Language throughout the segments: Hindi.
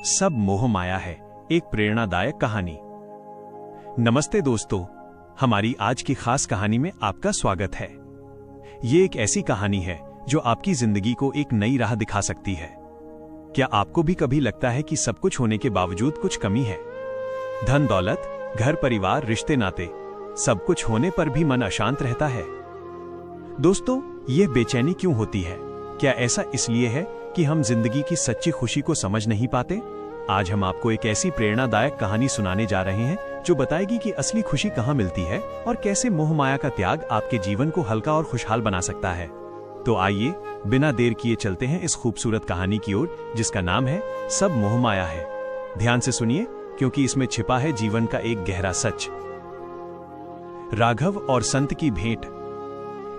सब मोह माया है, एक प्रेरणादायक कहानी। नमस्ते दोस्तों, हमारी आज की खास कहानी में आपका स्वागत है। ये एक ऐसी कहानी है जो आपकी जिंदगी को एक नई राह दिखा सकती है। क्या आपको भी कभी लगता है कि सब कुछ होने के बावजूद कुछ कमी है? धन दौलत, घर परिवार, रिश्ते नाते, सब कुछ होने पर भी मन अशांत रहता है। दोस्तों, यह बेचैनी क्यों होती है? क्या ऐसा इसलिए है कि हम जिंदगी की सच्ची खुशी को समझ नहीं पाते? आज हम आपको एक ऐसी प्रेरणादायक कहानी सुनाने जा रहे हैं जो बताएगी कि असली खुशी कहाँ मिलती है और कैसे मोह माया का त्याग आपके जीवन को हल्का और खुशहाल बना सकता है। तो आइए बिना देर किए चलते हैं इस खूबसूरत कहानी की ओर जिसका नाम है सब मोह माया है। ध्यान से सुनिए, क्योंकि इसमें छिपा है जीवन का एक गहरा सच। राघव और संत की भेंट।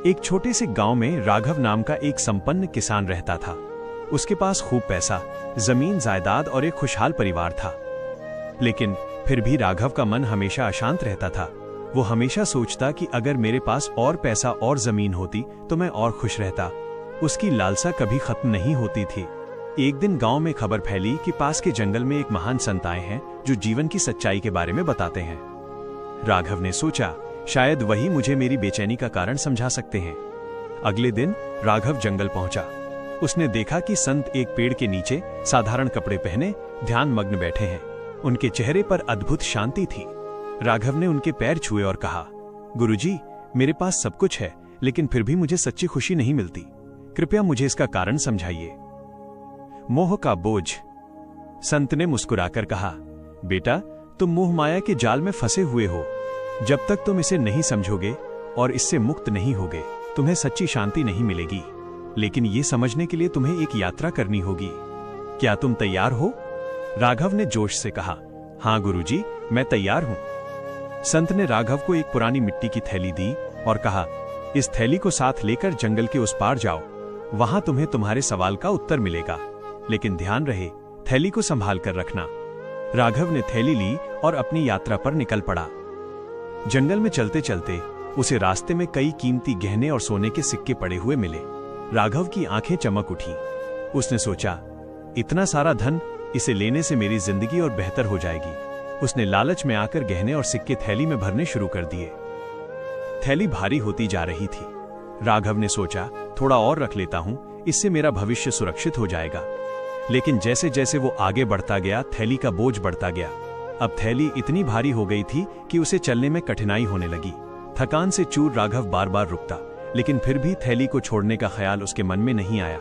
एक छोटे से गांव में राघव नाम का एक संपन्न किसान रहता था। उसके पास खूब पैसा, जमीन जायदाद और एक खुशहाल परिवार था। लेकिन फिर भी राघव का मन हमेशा अशांत रहता था। वो हमेशा सोचता कि अगर मेरे पास और पैसा और जमीन होती तो मैं और खुश रहता। उसकी लालसा कभी खत्म नहीं होती थी। एक दिन गांव में खबर फैली कि पास के जंगल में एक महान संत आए हैं जो जीवन की सच्चाई के बारे में बताते हैं। राघव ने सोचा, शायद वही मुझे मेरी बेचैनी का कारण समझा सकते हैं। अगले दिन राघव जंगल पहुंचा। उसने देखा कि संत एक पेड़ के नीचे साधारण कपड़े पहने ध्यान मग्न बैठे हैं। उनके चेहरे पर अद्भुत शांति थी। राघव ने उनके पैर छुए और कहा, गुरुजी, मेरे पास सब कुछ है, लेकिन फिर भी मुझे सच्ची खुशी नहीं मिलती। कृपया मुझे इसका कारण समझाइए। मोह का बोझ। संत ने मुस्कुराकर कहा, बेटा, तुम मोह माया के जाल में फंसे हुए हो। जब तक तुम इसे नहीं समझोगे और इससे मुक्त नहीं होगे, तुम्हें सच्ची शांति नहीं मिलेगी। लेकिन ये समझने के लिए तुम्हें एक यात्रा करनी होगी। क्या तुम तैयार हो? राघव ने जोश से कहा, हाँ गुरुजी, मैं तैयार हूं। संत ने राघव को एक पुरानी मिट्टी की थैली दी और कहा, इस थैली को साथ लेकर जंगल के उस पार जाओ। वहां तुम्हें तुम्हारे सवाल का उत्तर मिलेगा। लेकिन ध्यान रहे, थैली को संभाल कर रखना। राघव ने थैली ली और अपनी यात्रा पर निकल पड़ा। जंगल में चलते चलते उसे रास्ते में कई कीमती गहने और सोने के सिक्के पड़े हुए मिले। राघव की आंखें चमक उठी। उसने सोचा, इतना सारा धन, इसे लेने से मेरी जिंदगी और बेहतर हो जाएगी। उसने लालच में आकर गहने और सिक्के थैली में भरने शुरू कर दिए। थैली भारी होती जा रही थी। राघव ने सोचा, थोड़ा और रख लेता हूं, इससे मेरा भविष्य सुरक्षित हो जाएगा। लेकिन जैसे जैसे वो आगे बढ़ता गया, थैली का बोझ बढ़ता गया। अब थैली इतनी भारी हो गई थी कि उसे चलने में कठिनाई होने लगी। थकान से चूर राघव बार बार रुकता, लेकिन फिर भी थैली को छोड़ने का ख्याल उसके मन में नहीं आया।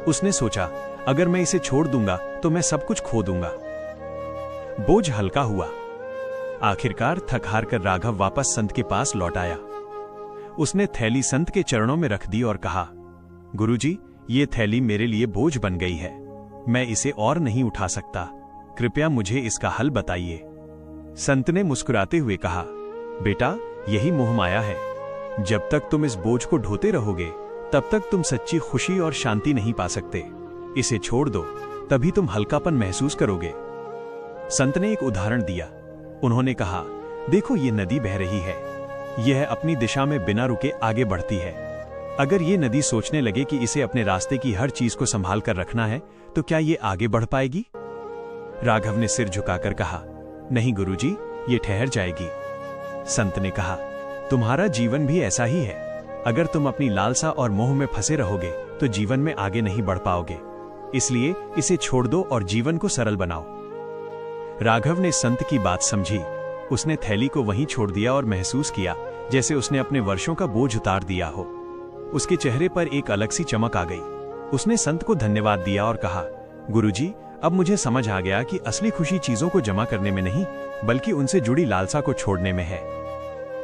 उसने सोचा, अगर मैं इसे छोड़ दूंगा तो मैं सब कुछ खो दूंगा। बोझ हल्का हुआ। आखिरकार थक हार कर राघव वापस संत के पास लौट आया। उसने थैली संत के चरणों में रख दी और कहा, गुरुजी, ये थैली मेरे लिए बोझ बन गई है। मैं इसे और नहीं उठा सकता। कृपया मुझे इसका हल बताइए। संत ने मुस्कुराते हुए कहा, बेटा, यही मोह माया है। जब तक तुम इस बोझ को ढोते रहोगे, तब तक तुम सच्ची खुशी और शांति नहीं पा सकते। इसे छोड़ दो, तभी तुम हल्कापन महसूस करोगे। संत ने एक उदाहरण दिया। उन्होंने कहा, देखो, ये नदी बह रही है। यह अपनी दिशा में बिना रुके आगे बढ़ती है। अगर ये नदी सोचने लगे कि इसे अपने रास्ते की हर चीज को संभाल कर रखना है, तो क्या ये आगे बढ़ पाएगी? राघव ने सिर झुकाकर कहा, नहीं गुरुजी, ये ठहर जाएगी। संत ने कहा, तुम्हारा जीवन भी ऐसा ही है। अगर तुम अपनी लालसा और मोह में फंसे रहोगे तो जीवन में आगे नहीं बढ़ पाओगे। इसलिए इसे छोड़ दो और जीवन को सरल बनाओ। राघव ने संत की बात समझी। उसने थैली को वहीं छोड़ दिया और महसूस किया जैसे उसने अपने वर्षों का बोझ उतार दिया हो। उसके चेहरे पर एक अलग सी चमक आ गई। उसने संत को धन्यवाद दिया और कहा, गुरुजी, अब मुझे समझ आ गया कि असली खुशी चीजों को जमा करने में नहीं, बल्कि उनसे जुड़ी लालसा को छोड़ने में है।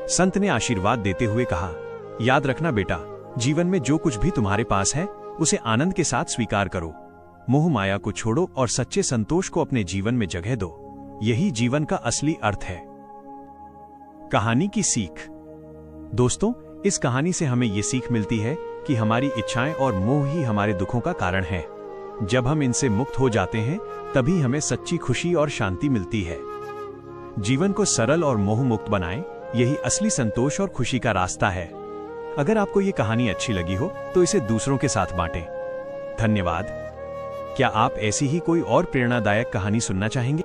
संत ने आशीर्वाद देते हुए कहा, याद रखना बेटा, जीवन में जो कुछ भी तुम्हारे पास है, उसे आनंद के साथ स्वीकार करो। मोह माया को छोड़ो और सच्चे संतोष को अपने जीवन में जगह दो। यही जीवन का असली अर्थ है। कहानी की सीख। दोस्तों, इस कहानी से हमें ये सीख मिलती है कि हमारी इच्छाएं और मोह ही हमारे दुखों का कारण है। जब हम इनसे मुक्त हो जाते हैं, तभी हमें सच्ची खुशी और शांति मिलती है। जीवन को सरल और मोह मुक्त बनाएं, यही असली संतोष और खुशी का रास्ता है। अगर आपको ये कहानी अच्छी लगी हो तो इसे दूसरों के साथ बांटें। धन्यवाद। क्या आप ऐसी ही कोई और प्रेरणादायक कहानी सुनना चाहेंगे?